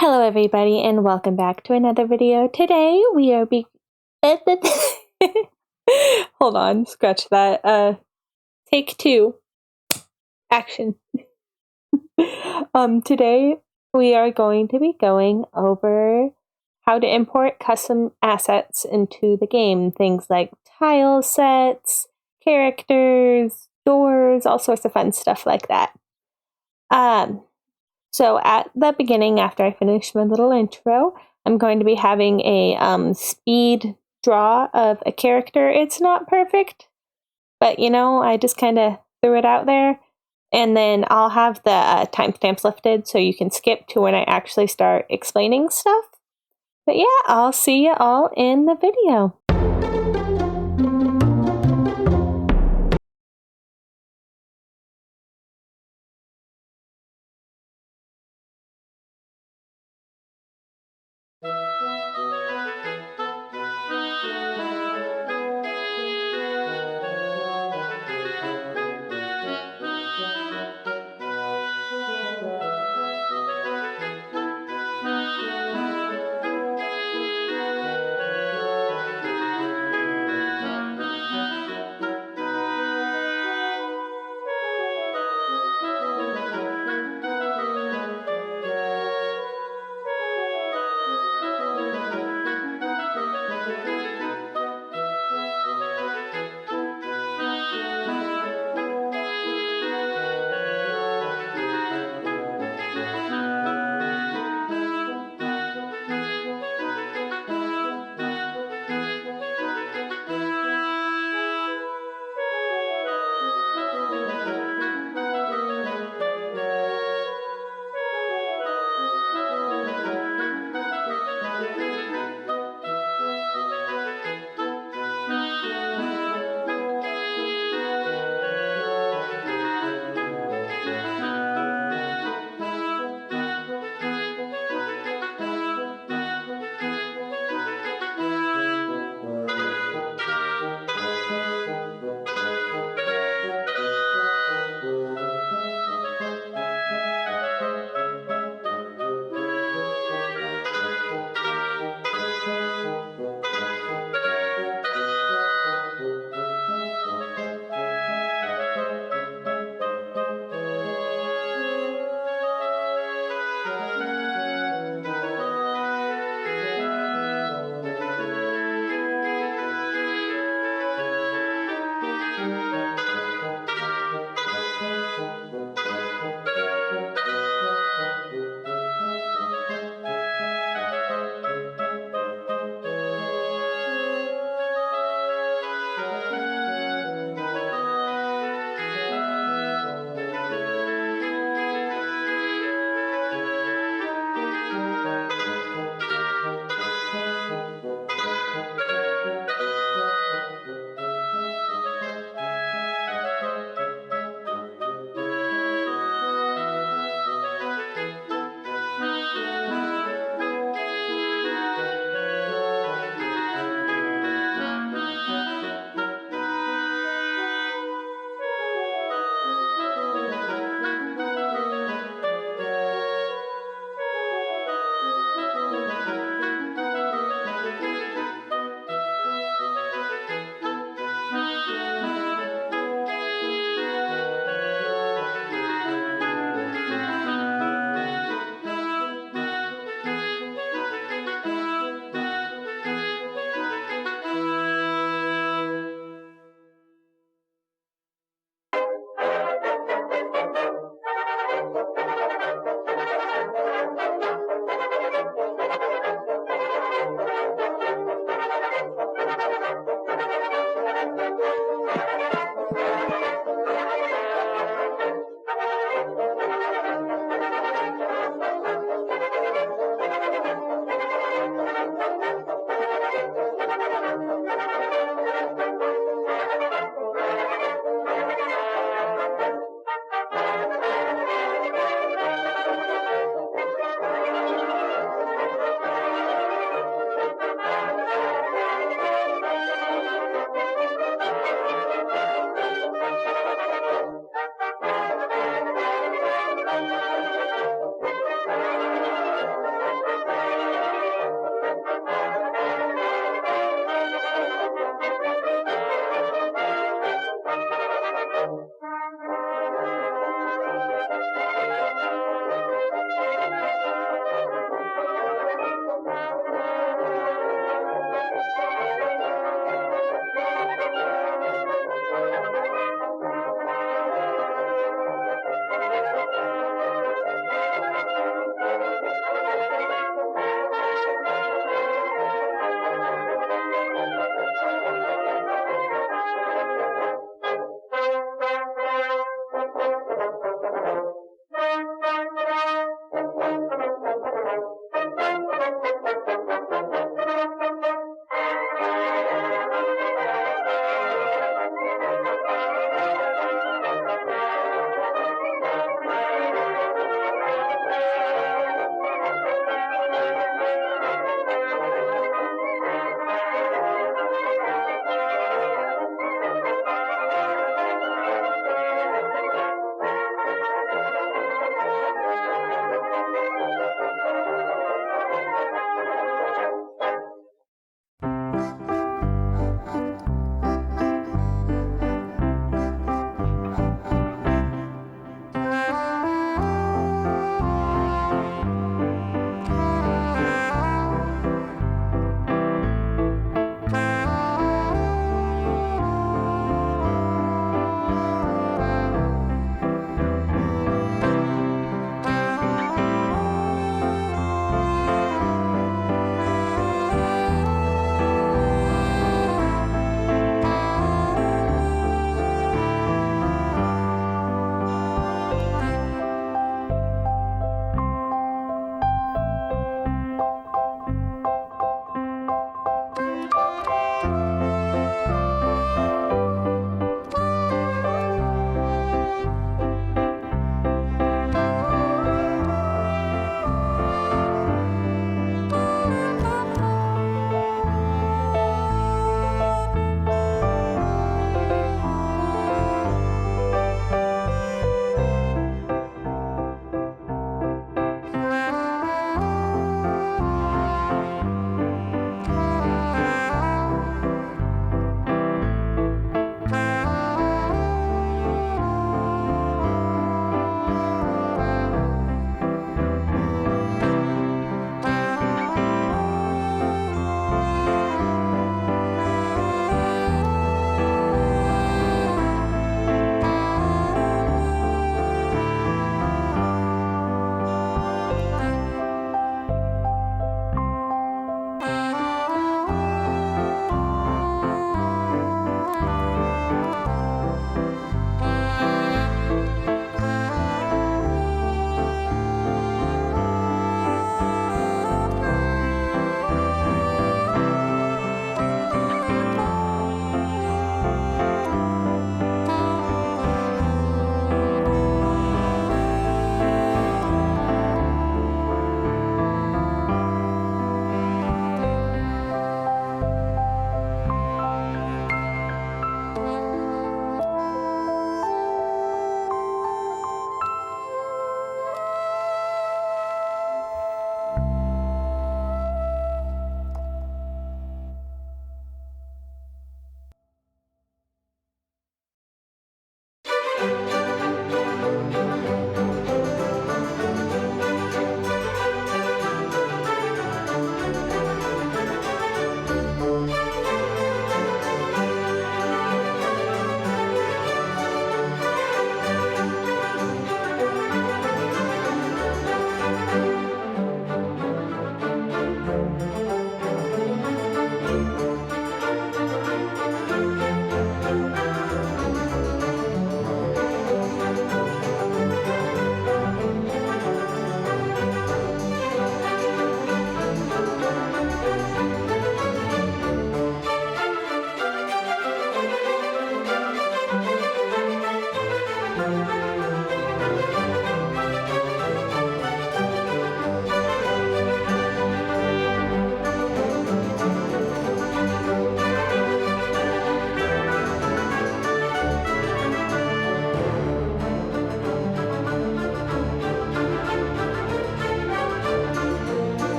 Hello everybody and welcome back to another video. Today we are Hold on, scratch that. Take two. Action. Today we are going to be going over how to import custom assets into the game. Things like tile sets, characters, doors, all sorts of fun stuff like that. So at the beginning, after I finish my little intro, I'm going to be having a speed draw of a character. It's not perfect, but I just kind of threw it out there. And then I'll have the timestamps lifted so you can skip to when I actually start explaining stuff. But yeah, I'll see you all in the video.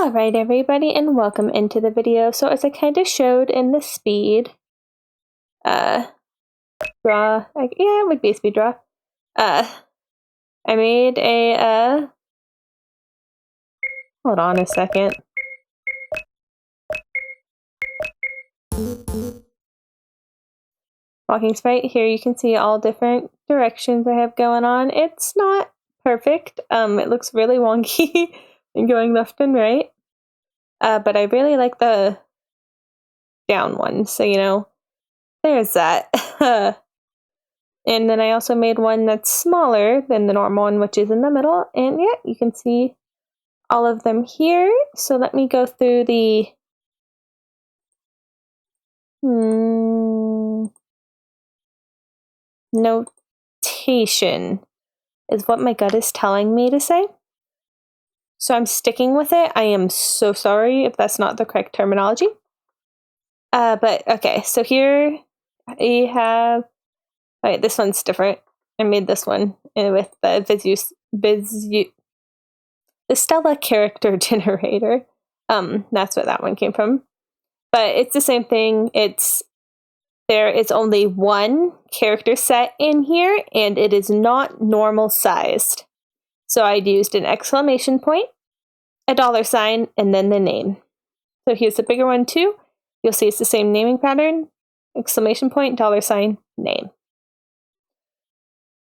Alright everybody, and welcome into the video. So as I kind of showed in the speed draw, yeah, it would be a speed draw. I made a hold on a second. Walking sprite. Here you can see all different directions I have going on. It's not perfect. It looks really wonky and going left and right. But I really like the down one, so you know, there's that. And then I also made one that's smaller than the normal one, which is in the middle. And yeah, you can see all of them here. So let me go through the notation is what my gut is telling me to say. So I'm sticking with it. I am so sorry if that's not the correct terminology. But okay, so here I have, all right, this one's different. I made this one with the Stella character generator. That's what that one came from. But it's the same thing. There is only one character set in here, and it is not normal sized. So I'd used an exclamation point, a $sign, and then the name. So here's the bigger one too. You'll see it's the same naming pattern, exclamation point, $sign, name.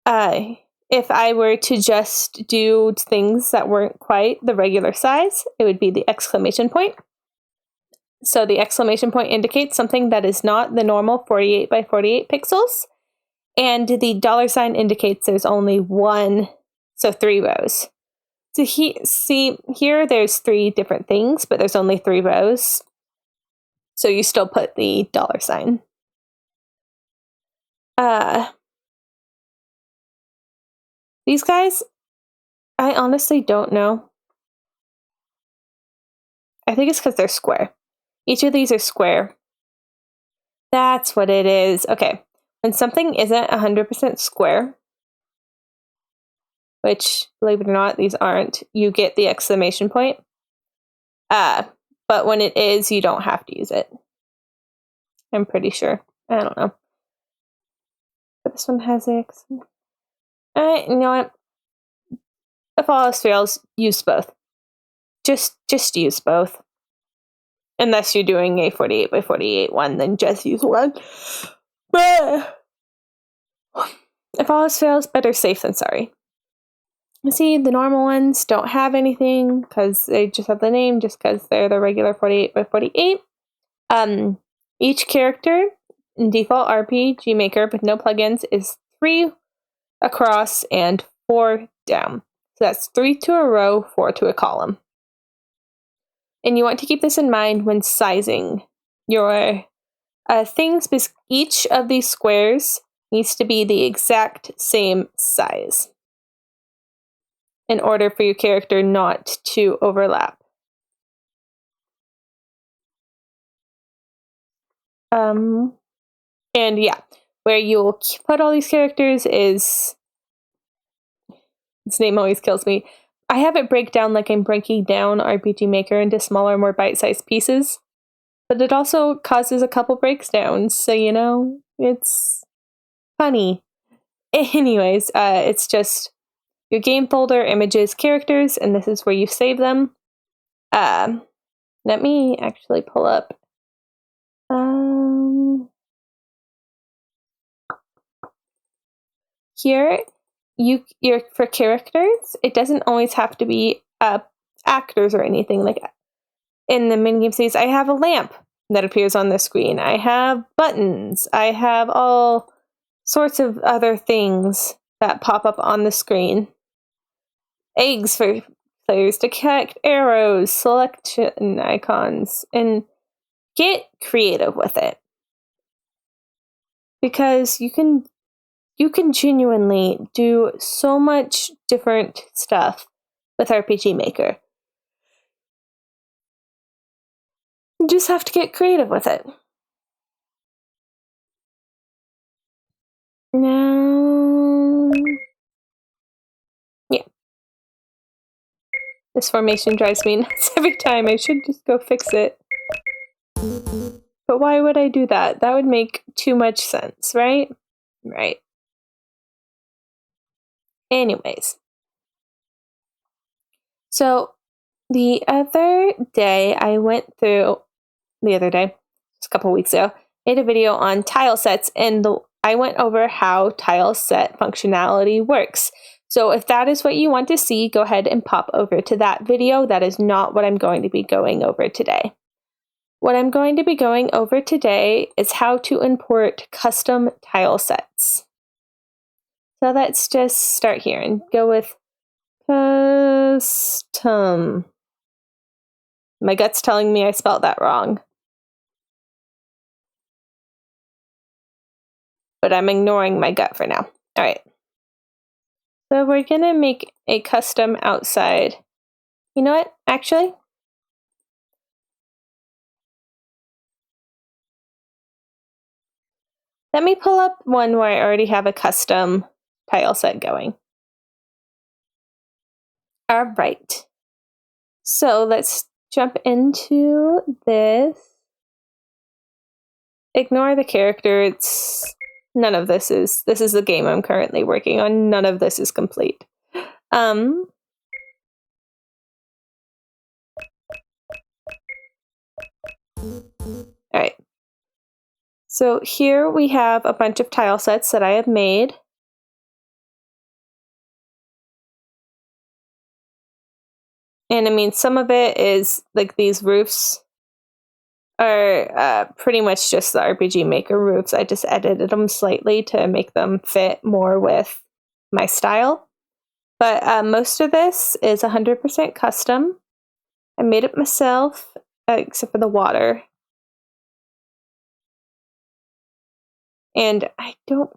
If I were to just do things that weren't quite the regular size, it would be the exclamation point. So the exclamation point indicates something that is not the normal 48 by 48 pixels. And the $sign indicates there's only one, so 3 rows. So see, here there's 3 different things, but there's only 3 rows. So you still put the $sign. These guys, I honestly don't know. I think it's because they're square. Each of these are square. That's what it is. Okay. When something isn't 100% square, which, believe it or not, these aren't, you get the exclamation point. But when it is, you don't have to use it. I'm pretty sure. I don't know. But this one has X. You know what? If all else fails, use both. Just use both. Unless you're doing a 48 by 48 one, then just use one. But if all else fails, better safe than sorry. See, the normal ones don't have anything because they just have the name, just because they're the regular 48 by 48. Each character in default RPG Maker with no plugins is 3 across and 4 down. So that's 3 to a row, 4 to a column. And you want to keep this in mind when sizing your things, because each of these squares needs to be the exact same size in order for your character not to overlap. And yeah, where you'll put all these characters is, this name always kills me. I have it break down like I'm breaking down RPG Maker into smaller, more bite-sized pieces, but it also causes a couple breakdowns, so you know, it's funny. Anyways, it's just your game folder, images, characters, and this is where you save them. Let me actually pull up. Here, you're for characters. It doesn't always have to be actors or anything like that. In the minigame stage, I have a lamp that appears on the screen. I have buttons. I have all sorts of other things that pop up on the screen. Eggs for players to connect, arrows, selection icons, and get creative with it. Because you can genuinely do so much different stuff with RPG Maker. You just have to get creative with it. Now, yeah. The This formation drives me nuts every time. I should just go fix it. But why would I do that? That would make too much sense, right? Right. Anyways. So the other day, just a couple weeks ago, made a video on tile sets, and I went over how tile set functionality works. So if that is what you want to see, go ahead and pop over to that video. That is not what I'm going to be going over today. What I'm going to be going over today is how to import custom tile sets. So let's just start here and go with custom. My gut's telling me I spelled that wrong. But I'm ignoring my gut for now. All right. So we're going to make a custom outside. You know what? Actually, let me pull up one where I already have a custom tile set going. All right. So let's jump into this. Ignore the character. None of this is the game I'm currently working on. None of this is complete. All right. So here we have a bunch of tile sets that I have made. And I mean, some of it is like these roofs are pretty much just the RPG Maker roofs. I just edited them slightly to make them fit more with my style. But most of this is 100% custom. I made it myself, except for the water. And the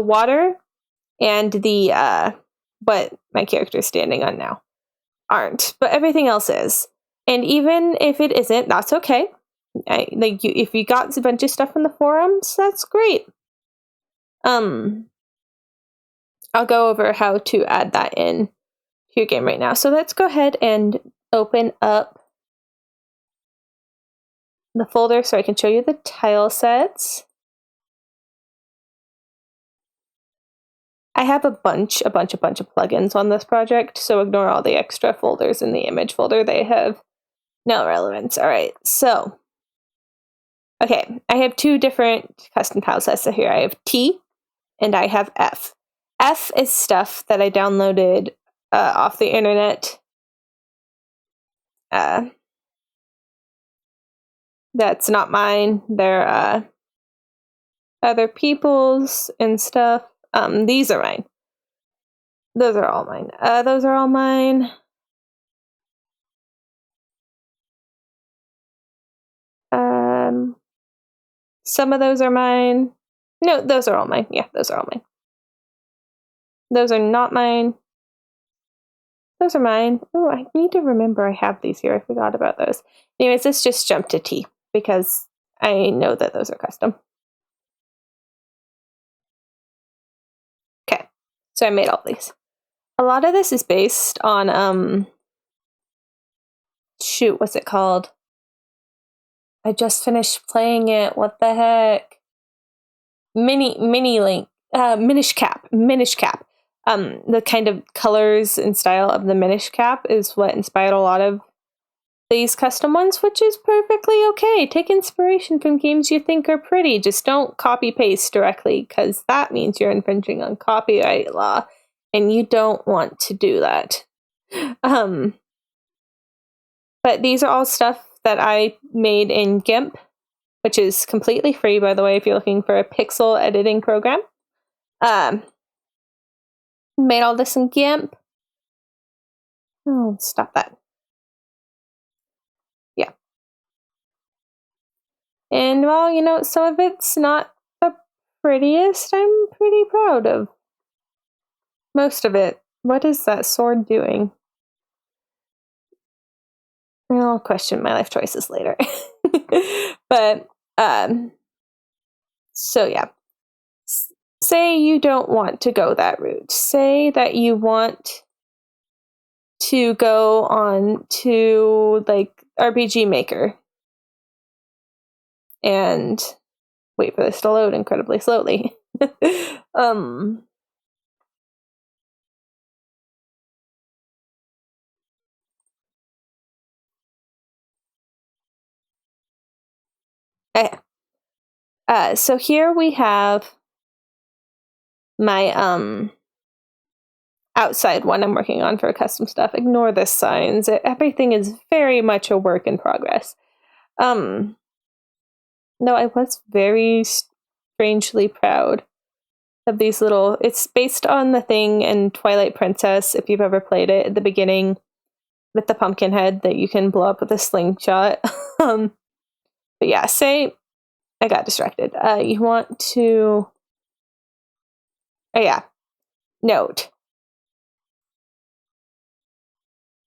water and the what my character is standing on now aren't, but everything else is. And even if it isn't, that's okay. If you got a bunch of stuff in the forums, that's great. I'll go over how to add that in to your game right now. So let's go ahead and open up the folder so I can show you the tile sets. I have a bunch of plugins on this project, so ignore all the extra folders in the image folder. They have no relevance. All right, so, okay, I have two different custom tile sets here. I have T and I have F. F is stuff that I downloaded off the internet. That's not mine. They're other people's and stuff. These are mine. Those are all mine. Those are all mine. Some of those are mine. No, those are all mine. Yeah, those are all mine. Those are not mine. Those are mine. Oh, I need to remember I have these here. I forgot about those. Anyways, let's just jump to T because I know that those are custom. Okay, so I made all these. A lot of this is based on, shoot, what's it called? I just finished playing it. What the heck? Minish Cap. The kind of colors and style of the Minish Cap is what inspired a lot of these custom ones, which is perfectly okay. Take inspiration from games you think are pretty. Just don't copy paste directly, because that means you're infringing on copyright law, and you don't want to do that. But these are all stuff that I made in GIMP, which is completely free, by the way, if you're looking for a pixel editing program. Made all this in GIMP. Oh, stop that. Yeah. And, well, you know, some of it's not the prettiest. I'm pretty proud of most of it. What is that sword doing? I'll question my life choices later. But, so yeah. say you don't want to go that route. Say that you want to go on to like RPG Maker and wait for this to load incredibly slowly. Okay. So here we have my outside one I'm working on for custom stuff. Ignore the signs. Everything is very much a work in progress. No, I was very strangely proud of these little. It's based on the thing in Twilight Princess, if you've ever played it, at the beginning with the pumpkin head that you can blow up with a slingshot. But yeah, say I got distracted. You want to. Oh yeah. Note.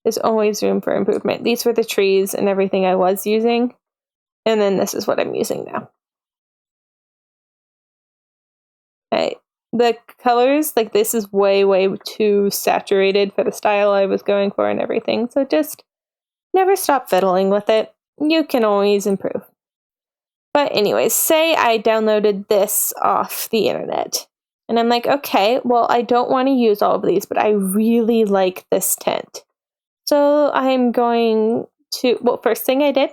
There's always room for improvement. These were the trees and everything I was using. And then this is what I'm using now. Okay. The colors, like this is way, way too saturated for the style I was going for and everything. So just never stop fiddling with it. You can always improve. But anyways, say I downloaded this off the internet. And I'm like, okay, well, I don't want to use all of these, but I really like this tent. So I'm going to, well, first thing I did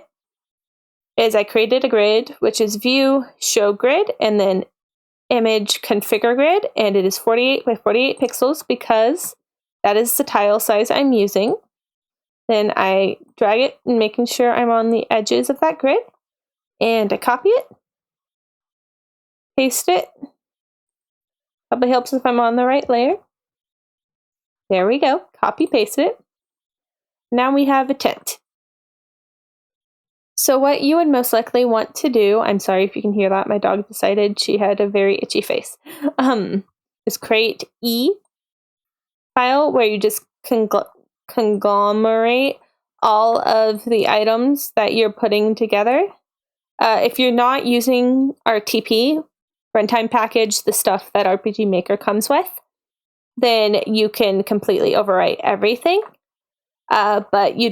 is I created a grid, which is view, show grid, and then image configure grid, and it is 48 by 48 pixels because that is the tile size I'm using. Then I drag it, making sure I'm on the edges of that grid, and I copy it, paste it. Probably helps if I'm on the right layer. There we go, copy paste it. Now we have a tent. So what you would most likely want to do, I'm sorry if you can hear that, my dog decided she had a very itchy face, is create E file where you just conglomerate all of the items that you're putting together. If you're not using RTP, runtime package, the stuff that RPG Maker comes with, then you can completely overwrite everything. But you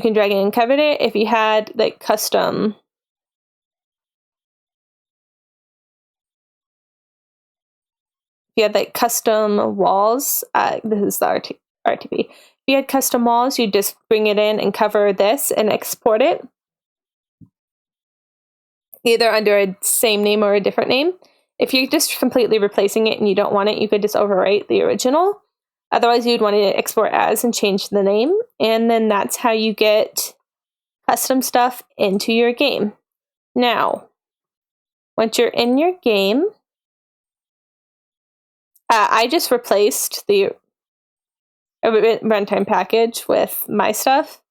can drag it and cover it. If you had like custom walls, this is the RTP. If you had custom walls, you just bring it in and cover this and export it either under a same name or a different name. If you're just completely replacing it and you don't want it, you could just overwrite the original. Otherwise, you'd want to export as and change the name. And then that's how you get custom stuff into your game. Now, once you're in your game, I just replaced the runtime package with my stuff.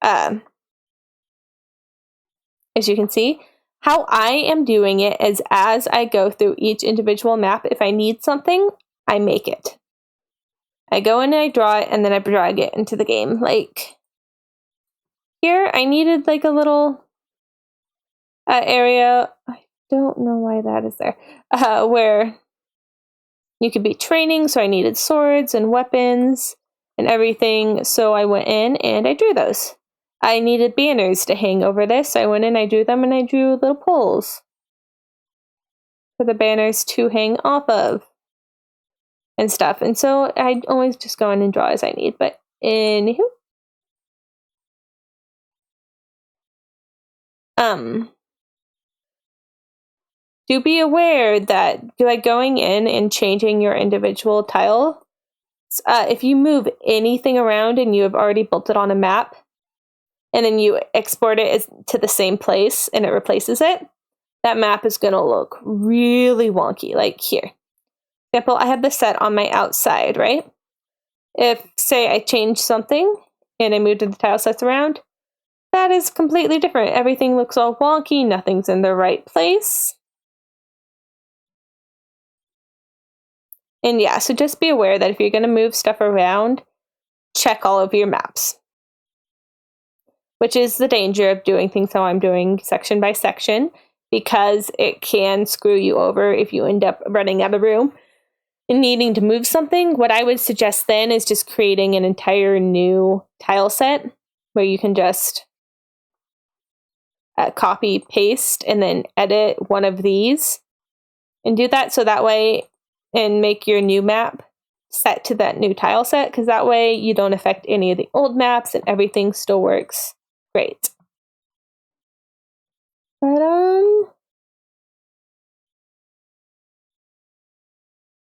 As you can see, how I am doing it is as I go through each individual map, if I need something, I make it. I go in and I draw it, and then I drag it into the game. Like, here, I needed like a little area. I don't know why that is there. Where you could be training, so I needed swords and weapons and everything. So I went in and I drew those. I needed banners to hang over this. So I went in, I drew them, and I drew little poles for the banners to hang off of and stuff. And so I always just go in and draw as I need. But anywho, do be aware that by going in and changing your individual tile, if you move anything around and you have already built it on a map, and then you export it to the same place and it replaces it, that map is going to look really wonky. Like here. For example, I have this set on my outside, right? If, say, I change something and I moved the tile sets around, that is completely different. Everything looks all wonky, nothing's in the right place. And yeah, so just be aware that if you're going to move stuff around, check all of your maps. Which is the danger of doing things how I'm doing section by section. because it can screw you over if you end up running out of room and needing to move something. What I would suggest then is just creating an entire new tile set where you can just copy, paste, and then edit one of these and do that. So that way, and make your new map set to that new tile set, because that way you don't affect any of the old maps and everything still works great. But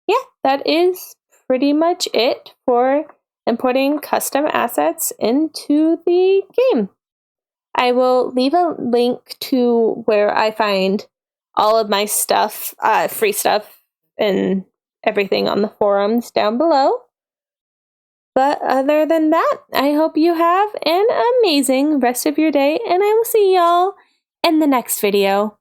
yeah, that is pretty much it for importing custom assets into the game. I will leave a link to where I find all of my stuff, free stuff, and everything on the forums down below. But other than that, I hope you have an amazing rest of your day, and I will see y'all in the next video.